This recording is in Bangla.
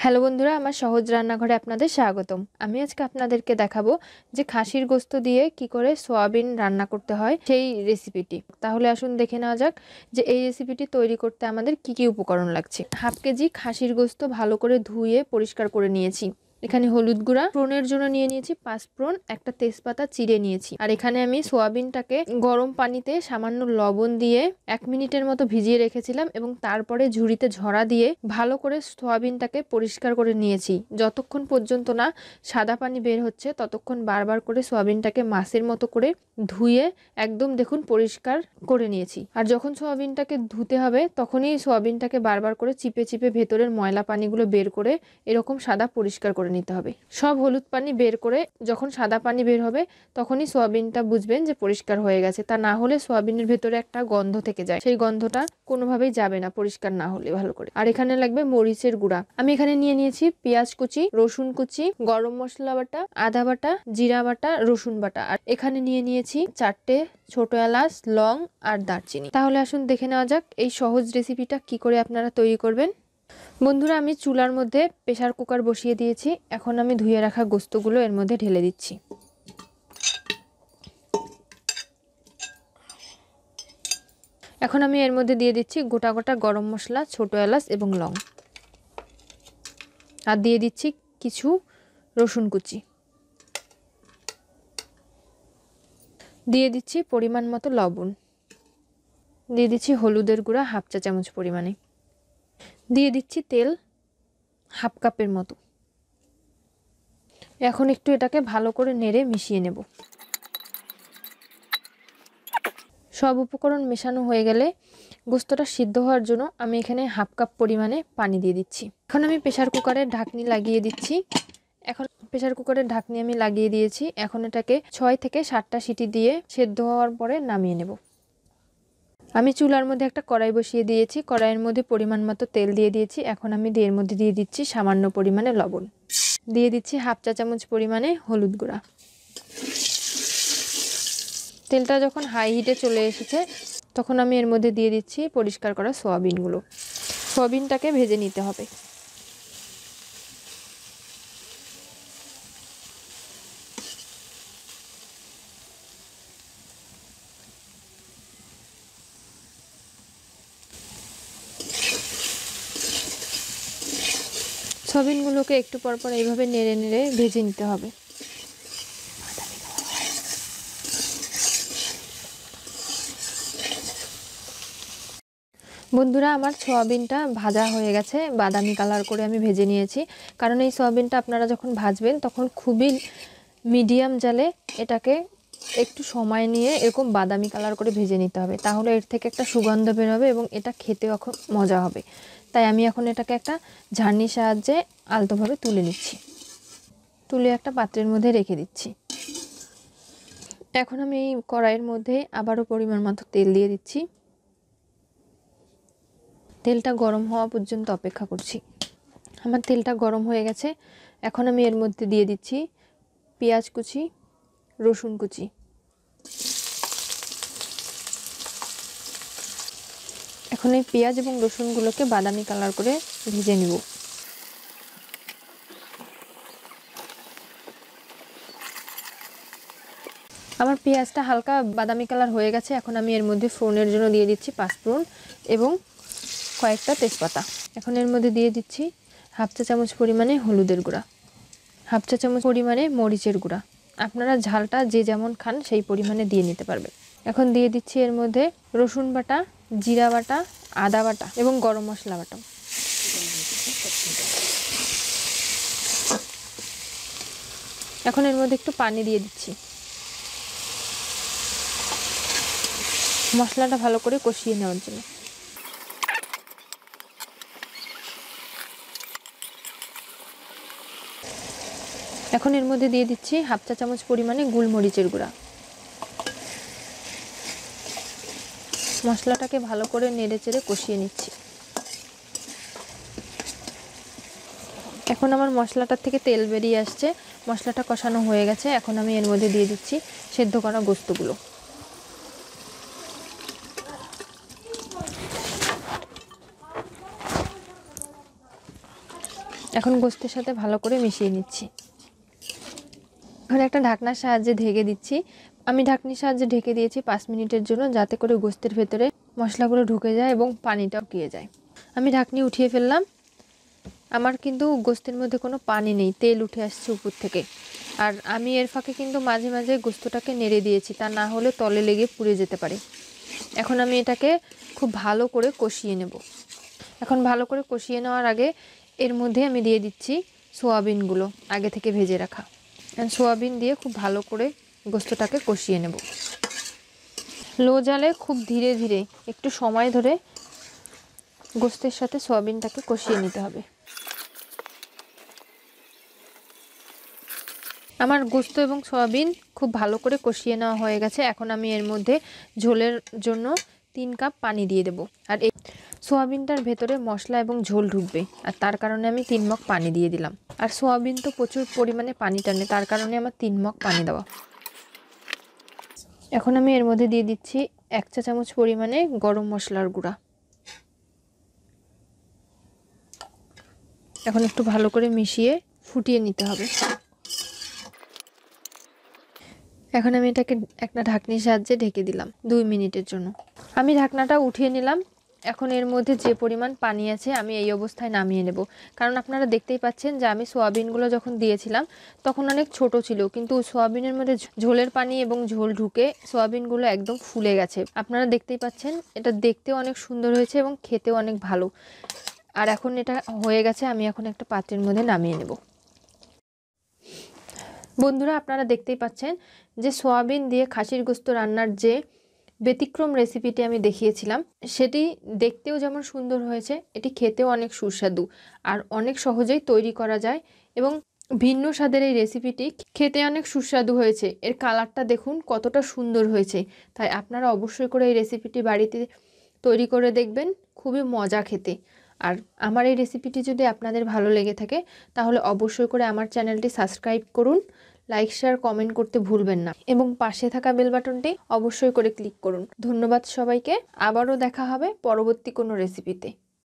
হ্যালো বন্ধুরা, আমার সহজ রান্নাঘরে আপনাদের স্বাগতম। আমি আজকে আপনাদেরকে দেখাবো যে খাসির গোস্ত দিয়ে কি করে সয়াবিন রান্না করতে হয় সেই রেসিপিটি। তাহলে আসুন দেখে নেওয়া যাক যে এই রেসিপিটি তৈরি করতে আমাদের কি কি উপকরণ লাগছে। হাফ কেজি খাসির গোস্ত ভালো করে ধুয়ে পরিষ্কার করে নিয়েছি। এখানে হলুদ গুঁড়া, ফোড়নের জন্য নিয়ে নিয়েছি 5 ফোড়ন, একটা তেজপাতা চিড়ে নিয়েছি। আর এখানে আমি সোয়াবিনটাকে গরম পানিতে সামান্য লবণ দিয়ে 1 মিনিটের মতো ভিজিয়ে রেখেছিলাম এবং তারপরে ঝুড়িতে ঝরা দিয়ে ভালো করে সোয়াবিনটাকে পরিষ্কার করে নিয়েছি। যতক্ষণ পর্যন্ত না সাদা পানি বের হচ্ছে ততক্ষণ বারবার করে সোয়াবিনটাকে মাছের মতো করে ধুয়ে একদম দেখুন পরিষ্কার করে নিয়েছি। আর যখন সোয়াবিনটাকে ধুতে হবে তখনই সোয়াবিনটাকে বারবার করে চিপে চিপে ভেতরের ময়লা পানিগুলো বের করে এরকম সাদা পরিষ্কার করে নিতে হবে। সব হলুদ পানি বের করে যখন সাদা পানি বের হবে তখনই সোয়াবিনটা বুঝবেন যে পরিষ্কার হয়ে গেছে। তা না হলে সোয়াবিনের ভেতরে একটা গন্ধ থেকে যায়, সেই গন্ধটা কোনোভাবেই যাবে না পরিষ্কার না হলে ভালো করে। আর এখানে লাগবে মরিচের গুঁড়া। আমি এখানে নিয়ে নিয়েছি পেঁয়াজ কুচি, রসুন কুচি, গরম মশলা বাটা, আদা বাটা, জিরা বাটা, রসুন বাটা। আর এখানে নিয়ে নিয়েছি 4টে ছোট এলাচ, লং আর দারচিনি। তাহলে আসুন দেখে নেওয়া যাক এই সহজ রেসিপিটা কি করে আপনারা তৈরি করবেন। বন্ধুরা, আমি চুলার মধ্যে প্রেসার কুকার বসিয়ে দিয়েছি। এখন আমি ধুয়ে রাখা গোস্তগুলো এর মধ্যে ঢেলে দিচ্ছি। এখন আমি এর মধ্যে দিয়ে দিচ্ছি গোটা গোটা গরম মশলা, ছোট এলাচ এবং লং। আর দিয়ে দিচ্ছি কিছু রসুন কুচি। দিয়ে দিচ্ছি পরিমাণ মতো লবণ। দিয়ে দিচ্ছি হলুদের গুঁড়া হাফ চা চামচ পরিমাণে। দিয়ে দিচ্ছি তেল হাফ কাপের মতো। এখন একটু এটাকে ভালো করে নেড়ে মিশিয়ে নেব। সব উপকরণ মেশানো হয়ে গেলে গোস্তটা সিদ্ধ হওয়ার জন্য আমি এখানে হাফ কাপ পরিমাণে পানি দিয়ে দিচ্ছি। এখন আমি প্রেসার কুকারের ঢাকনি লাগিয়ে দিচ্ছি। এখন প্রেসার কুকারের ঢাকনি আমি লাগিয়ে দিয়েছি। এখন এটাকে 6 থেকে 7টা সিটি দিয়ে সেদ্ধ হওয়ার পরে নামিয়ে নেব। আমি চুলার মধ্যে একটা কড়াই বসিয়ে দিয়েছি। কড়াইয়ের মধ্যে পরিমাণ মতো তেল দিয়ে দিয়েছি। এখন আমি এর মধ্যে দিয়ে দিচ্ছি সামান্য পরিমাণে লবণ। দিয়ে দিচ্ছি হাফ চা চামচ পরিমাণে হলুদ গুঁড়া। তেলটা যখন হাই হিটে চলে এসেছে তখন আমি এর মধ্যে দিয়ে দিচ্ছি পরিষ্কার করা সয়াবিনগুলো। সয়াবিনটাকে ভেজে নিতে হবে। সয়াবিনগুলোকে একটু পরপর এইভাবে নেড়ে নেড়ে ভেজে নিতে হবে। বন্ধুরা, আমার সয়াবিনটা ভাজা হয়ে গেছে, বাদামি কালার করে আমি ভেজে নিয়েছি। কারণ এই সয়াবিনটা আপনারা যখন ভাজবেন তখন খুবই মিডিয়াম জালে এটাকে একটু সময় নিয়ে এরকম বাদামি কালার করে ভেজে নিতে হবে। তাহলে এর থেকে একটা সুগন্ধ বের হবে এবং এটা খেতেও এখন মজা হবে। তাই আমি এখন এটাকে একটা ঝাড়নির সাহায্যে আলতোভাবে তুলে নিচ্ছি। তুলে একটা পাত্রের মধ্যে রেখে দিচ্ছি। এখন আমি এই কড়াইয়ের মধ্যে আবারও পরিমাণ মতো তেল দিয়ে দিচ্ছি। তেলটা গরম হওয়া পর্যন্ত অপেক্ষা করছি। আমার তেলটা গরম হয়ে গেছে। এখন আমি এর মধ্যে দিয়ে দিচ্ছি পেঁয়াজ কুচি, রসুন কুচি। এখন এই পেঁয়াজ এবং রসুনগুলোকে বাদামি কালার করে ভেজে নিব। আমার পেঁয়াজটা হালকা বাদামি কালার হয়ে গেছে। এখন আমি এর মধ্যে ফোড়নের জন্য দিয়ে দিচ্ছি 5 ফোড়ন এবং কয়েকটা তেজপাতা। এখন এর মধ্যে দিয়ে দিচ্ছি হাফ চা চামচ পরিমাণে হলুদের গুঁড়া, হাফ চা চামচ পরিমাণে মরিচের গুঁড়া। আপনারা ঝালটা যে যেমন খান সেই পরিমাণে দিয়ে নিতে পারবেন। এখন দিয়ে দিচ্ছি এর মধ্যে রসুন বাটা, জিরা বাটা, আদা বাটা এবং গরম মশলা বাটা। এখন এর মধ্যে একটু পানি দিয়ে দিচ্ছি। মশলাটা ভালো করে কষিয়ে নেওয়ার জন্য। এখন এর মধ্যে দিয়ে দিচ্ছি হাফ চা চামচ পরিমাণে গোলমরিচের গুঁড়া। মশলাটাকে ভালো করে নেড়ে চেড়ে কষিয়ে নিচ্ছি। এখন আমার মশলাটার থেকে তেল বেরিয়ে আসছে, মশলাটা কষানো হয়ে গেছে। এখন আমি এর মধ্যে দিয়ে দিচ্ছি সেদ্ধ করা গোস্তগুলো। এখন গোস্তের সাথে ভালো করে মিশিয়ে নিচ্ছি। এখন একটা ঢাকনার সাহায্যে ঢেকে দিচ্ছি। আমি ঢাকনির সাহায্যে ঢেকে দিয়েছি 5 মিনিটের জন্য, যাতে করে গোস্তের ভেতরে মশলাগুলো ঢুকে যায় এবং পানিটা শুকিয়ে যায়। আমি ঢাকনি উঠিয়ে ফেললাম। আমার কিন্তু গোস্তের মধ্যে কোনো পানি নেই, তেল উঠে আসছে উপর থেকে। আর আমি এর ফাঁকে কিন্তু মাঝে মাঝে গোস্তটাকে নেড়ে দিয়েছি, তা না হলে তলে লেগে পুড়ে যেতে পারে। এখন আমি এটাকে খুব ভালো করে কষিয়ে নেব। এখন ভালো করে কষিয়ে নেওয়ার আগে এর মধ্যে আমি দিয়ে দিচ্ছি সোয়াবিনগুলো আগে থেকে ভেজে রাখা। সোয়াবিন দিয়ে খুব ভালো করে গোস্তটাকে কষিয়ে নেব। লো জালে খুব ধীরে ধীরে একটু সময় ধরে গোস্তের সাথে সোয়াবিনটাকে কষিয়ে নিতে হবে। আমার গোস্ত এবং সয়াবিন খুব ভালো করে কষিয়ে নেওয়া হয়ে গেছে। এখন আমি এর মধ্যে ঝোলের জন্য 3 কাপ পানি দিয়ে দেব। আর এই সোয়াবিনটার ভেতরে মশলা এবং ঝোল ঢুকবে, আর তার কারণে আমি 3 মগ পানি দিয়ে দিলাম। আর সোয়াবিন তো প্রচুর পরিমাণে পানি টানে, তার কারণে আমার 3 মগ পানি দেওয়া। এখন আমি এর মধ্যে দিয়ে দিচ্ছি 1 চা চামচ পরিমাণে গরম মশলার গুঁড়া। এখন একটু ভালো করে মিশিয়ে ফুটিয়ে নিতে হবে। এখন আমি এটাকে একটা ঢাকনির সাহায্যে ঢেকে দিলাম 2 মিনিটের জন্য। আমি ঢাকনাটা উঠিয়ে নিলাম। এখন এর মধ্যে যে পরিমাণ পানি আছে আমি এই অবস্থায় নামিয়ে নেব, কারণ আপনারা দেখতেই পাচ্ছেন যে আমি সোয়াবিনগুলো যখন দিয়েছিলাম তখন অনেক ছোট ছিল, কিন্তু সোয়াবিনের মধ্যে ঝোলের পানি এবং ঝোল ঢুকে সোয়াবিনগুলো একদম ফুলে গেছে। আপনারা দেখতেই পাচ্ছেন, এটা দেখতেও অনেক সুন্দর হয়েছে এবং খেতেও অনেক ভালো। আর এখন এটা হয়ে গেছে, আমি এখন একটা পাত্রের মধ্যে নামিয়ে নেব। বন্ধুরা, আপনারা দেখতেই পাচ্ছেন যে সোয়াবিন দিয়ে খাসির গোস্ত রান্নার যে ব্যতিক্রম রেসিপিটি আমি দেখিয়েছিলাম, সেটি দেখতেও যেমন সুন্দর হয়েছে, এটি খেতেও অনেক সুস্বাদু আর অনেক সহজেই তৈরি করা যায়। এবং ভিন্ন স্বাদের এই রেসিপিটি খেতে অনেক সুস্বাদু হয়েছে। এর কালারটা দেখুন কতটা সুন্দর হয়েছে। তাই আপনারা অবশ্যই করে এই রেসিপিটি বাড়িতে তৈরি করে দেখবেন, খুবই মজা খেতে। আর আমার এই রেসিপিটি যদি আপনাদের ভালো লেগে থাকে তাহলে অবশ্যই করে আমার চ্যানেলটি সাবস্ক্রাইব করুন, লাইক শেয়ার কমেন্ট করতে ভুলবেন না এবং পাশে থাকা বেল বাটনটি অবশ্যই করে ক্লিক করুন। ধন্যবাদ সবাইকে। আবারও দেখা হবে পরবর্তী কোনো রেসিপিতে।